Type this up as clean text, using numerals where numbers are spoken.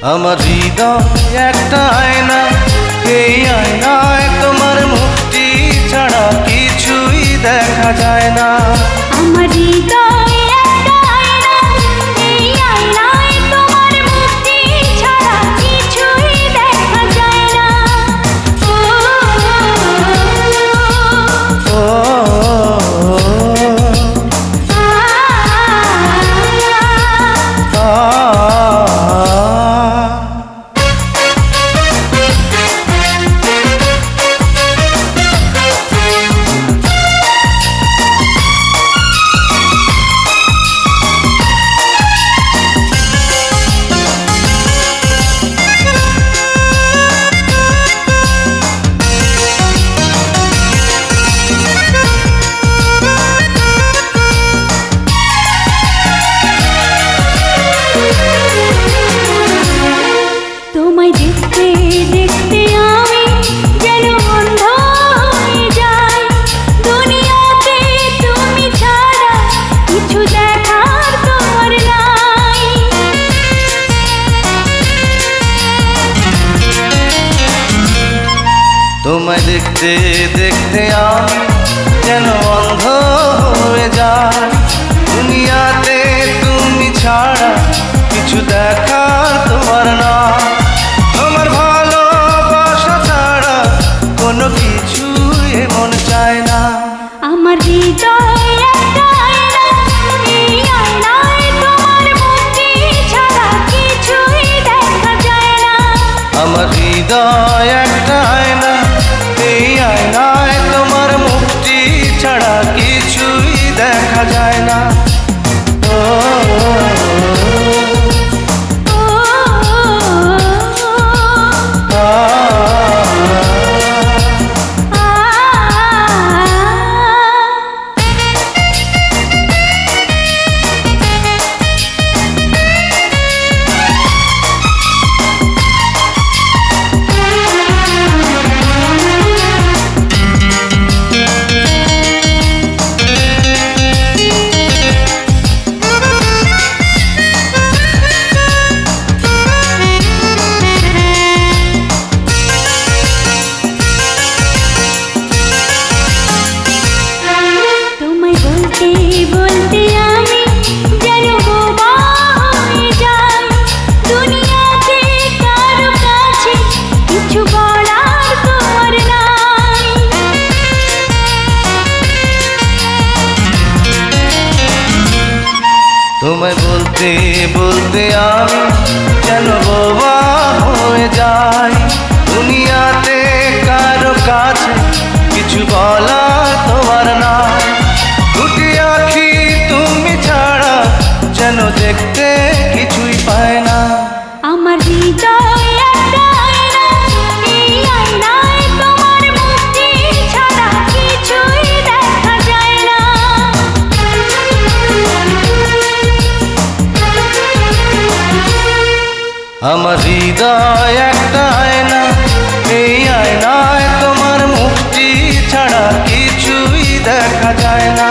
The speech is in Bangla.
আমার হৃদয় একটা আয়না, এই আয়নায় তোমার মুক্তি ছাড়া কিছুই দেখা যায় না। আমার হৃদয় একটা আয়না, এই আয়নায় তোমার মুক্তি ছাড়া কিছুই দেখা যায় না। ও তোমায় দেখতে দেখতে আমি যেন অন্ধ হয়ে যাই। দুনিয়াতে তুমি ছাড়া কিছু দেখার তোমার নাই। তোমায় দেখতে দেখতে আমি যেন অন্ধ হয়ে যাই। দুনিয়াতে তুমি ছাড়া কিছু দেখার তোমার না। তোমার ভালোবাসা ছাড়া কোনো কিছু এমন চায় না। আমার হৃদয় একটা আয়না, এই আয়নায় তোমার মুক্তি ছাড়া কিছুই দেখা যায় না। আমার হৃদয় একটা আয়না, এই আয়নায় তোমার মুক্তি ছাড়া কিছুই দেখা যায় না। বলতে আমি যেন বোবা হয়ে যাই। দুনিয়াতে কারো কাছে কিছু বলার তোমার নাই। তোমায় বলতে বলতে আমি যেন বোবা হয়ে যাই। দুনিয়াতে কারো কাছে কিছু বলার তোমার নাই। দুটি আঁখি তুমি ছাড়া যেন দেখতে কিছুই পায় না। আমার হৃদয় একটা আয়না, এই আয়নায় তোমার মুক্তি ছাড়া কিছুই দেখা যায় না। আমার হৃদয় একটা আয়না, এই আয়নায় তোমার মুক্তি ছাড়া কিছুই দেখা যায় না।